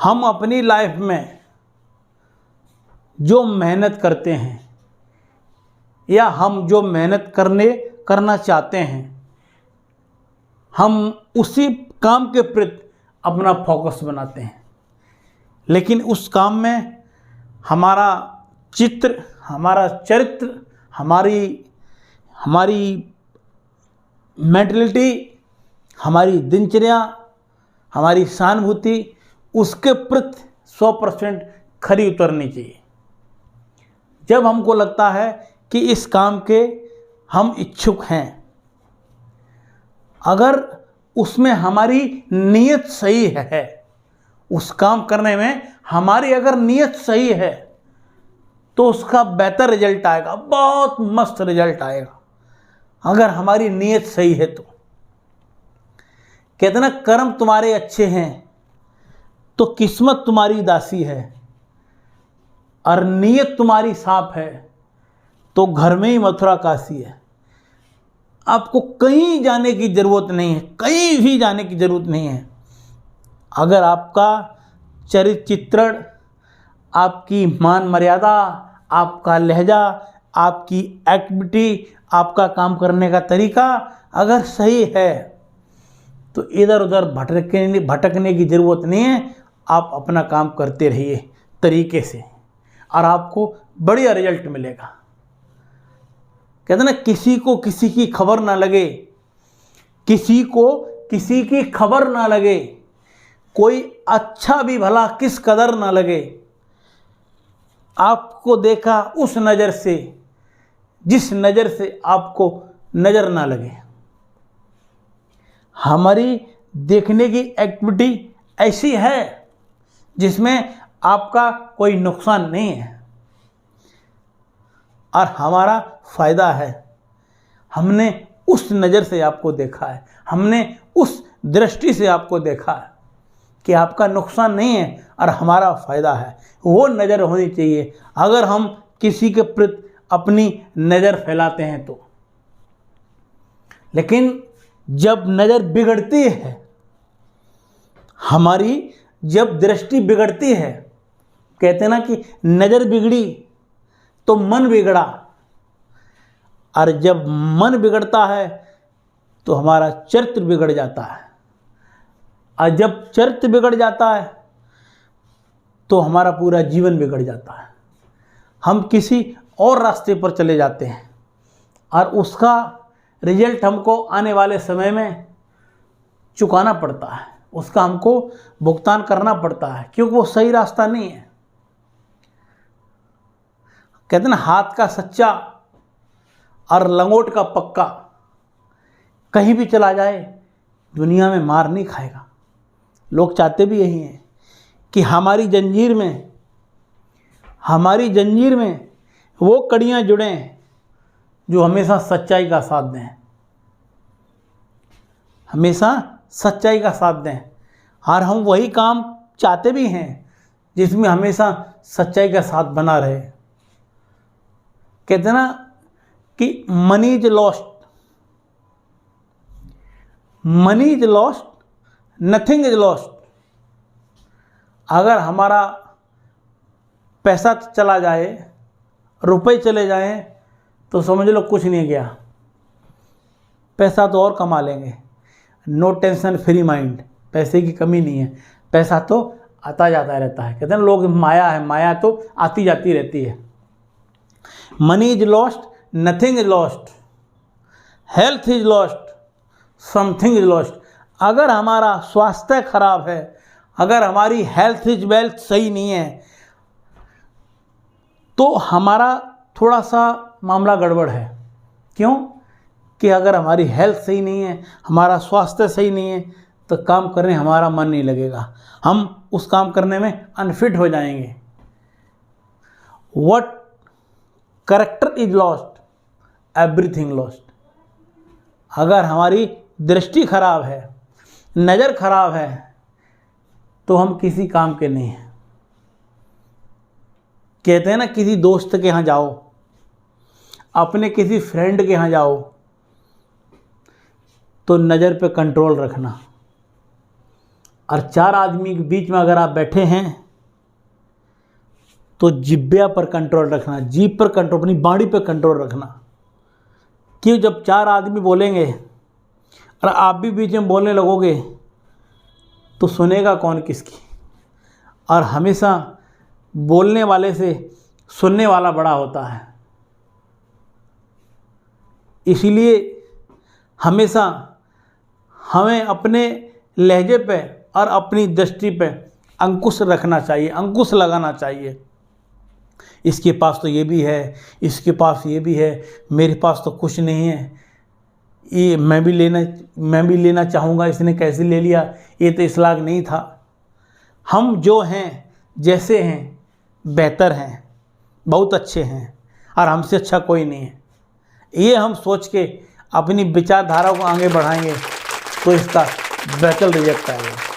हम अपनी लाइफ में जो मेहनत करते हैं या हम जो मेहनत करना चाहते हैं, हम उसी काम के प्रति अपना फोकस बनाते हैं, लेकिन उस काम में हमारा चित्र, हमारा चरित्र, हमारी मेंटलिटी, हमारी दिनचर्या, हमारी सहानुभूति उसके प्रति 100% खरी उतरनी चाहिए। जब हमको लगता है कि इस काम के हम इच्छुक हैं, अगर उसमें हमारी नीयत सही है, उस काम करने में हमारी अगर नीयत सही है, तो उसका बेहतर रिजल्ट आएगा, बहुत मस्त रिजल्ट आएगा। अगर हमारी नीयत सही है तो कहते ना, कर्म तुम्हारे अच्छे हैं तो किस्मत तुम्हारी दासी है, और नीयत तुम्हारी साफ है तो घर में ही मथुरा काशी है। आपको कहीं जाने की ज़रूरत नहीं है, कहीं भी जाने की ज़रूरत नहीं है। अगर आपका चरित्र, आपकी मान मर्यादा, आपका लहजा, आपकी एक्टिविटी, आपका काम करने का तरीका अगर सही है, तो इधर उधर भटकने की ज़रूरत नहीं है। आप अपना काम करते रहिए तरीके से, और आपको बढ़िया रिजल्ट मिलेगा। कहते ना, किसी को किसी की खबर ना लगे, किसी को किसी की खबर ना लगे, कोई अच्छा भी भला किस कदर ना लगे। आपको देखा उस नज़र से जिस नज़र से आपको नज़र ना लगे। हमारी देखने की एक्टिविटी ऐसी है जिसमें आपका कोई नुकसान नहीं है और हमारा फ़ायदा है। हमने उस नज़र से आपको देखा है, हमने उस दृष्टि से आपको देखा है कि आपका नुकसान नहीं है और हमारा फ़ायदा है। वो नज़र होनी चाहिए अगर हम किसी के प्रति अपनी नज़र फैलाते हैं तो। लेकिन जब नज़र बिगड़ती है, हमारी जब दृष्टि बिगड़ती है, कहते हैं ना कि नज़र बिगड़ी तो मन बिगड़ा, और जब मन बिगड़ता है तो हमारा चरित्र बिगड़ जाता है, और जब चरित्र बिगड़ जाता है तो हमारा पूरा जीवन बिगड़ जाता है। हम किसी और रास्ते पर चले जाते हैं और उसका रिजल्ट हमको आने वाले समय में चुकाना पड़ता है, उसका हमको भुगतान करना पड़ता है, क्योंकि वो सही रास्ता नहीं है। कहते हैं ना, हाथ का सच्चा और लंगोट का पक्का कहीं भी चला जाए दुनिया में मार नहीं खाएगा। लोग चाहते भी यही हैं कि हमारी जंजीर में वो कड़ियाँ जुड़ें जो हमेशा सच्चाई का साथ दें, हमेशा सच्चाई का साथ दें। और हम वही काम चाहते भी हैं जिसमें हमेशा सच्चाई का साथ बना रहे। कहते हैं ना कि money is lost, nothing is lost. अगर हमारा पैसा चला जाए, रुपए चले जाएं, तो समझ लो कुछ नहीं गया। पैसा तो और कमा लेंगे, नो टेंशन, फ्री माइंड, पैसे की कमी नहीं है, पैसा तो आता जाता रहता है। कहते हैं लोग माया है, माया तो आती जाती रहती है। Money is lost, nothing is lost, health is lost, something is lost. अगर हमारा स्वास्थ्य खराब है, अगर हमारी हेल्थ इज वेल्थ सही नहीं है, तो हमारा थोड़ा सा मामला गड़बड़ है। क्यों? कि अगर हमारी हेल्थ सही नहीं है, हमारा स्वास्थ्य सही नहीं है, तो काम करने हमारा मन नहीं लगेगा, हम उस काम करने में अनफिट हो जाएंगे। What character is lost, everything lost. अगर हमारी दृष्टि खराब है, नज़र खराब है, तो हम किसी काम के नहीं हैं। कहते हैं ना, किसी दोस्त के यहाँ जाओ, अपने किसी फ्रेंड के यहाँ जाओ, तो नज़र पे कंट्रोल रखना। और 4 आदमी के बीच में अगर आप बैठे हैं तो जिब्या पर कंट्रोल रखना, जीभ पर कंट्रोल, अपनी बाड़ी पर कंट्रोल रखना। क्यों, जब 4 आदमी बोलेंगे और आप भी बीच में बोलने लगोगे तो सुनेगा कौन किसकी। और हमेशा बोलने वाले से सुनने वाला बड़ा होता है। इसीलिए हमेशा हमें अपने लहजे पे और अपनी दृष्टि पे अंकुश रखना चाहिए, अंकुश लगाना चाहिए। इसके पास तो ये भी है, इसके पास ये भी है, मेरे पास तो कुछ नहीं है, ये मैं भी लेना चाहूँगा, इसने कैसे ले लिया, ये तो इस लायक नहीं था। हम जो हैं, जैसे हैं, बेहतर हैं, बहुत अच्छे हैं और हमसे अच्छा कोई नहीं है। ये हम सोच के अपनी विचारधारा को आगे बढ़ाएंगे तो इसका बेहतर रिजल्ट आएगा।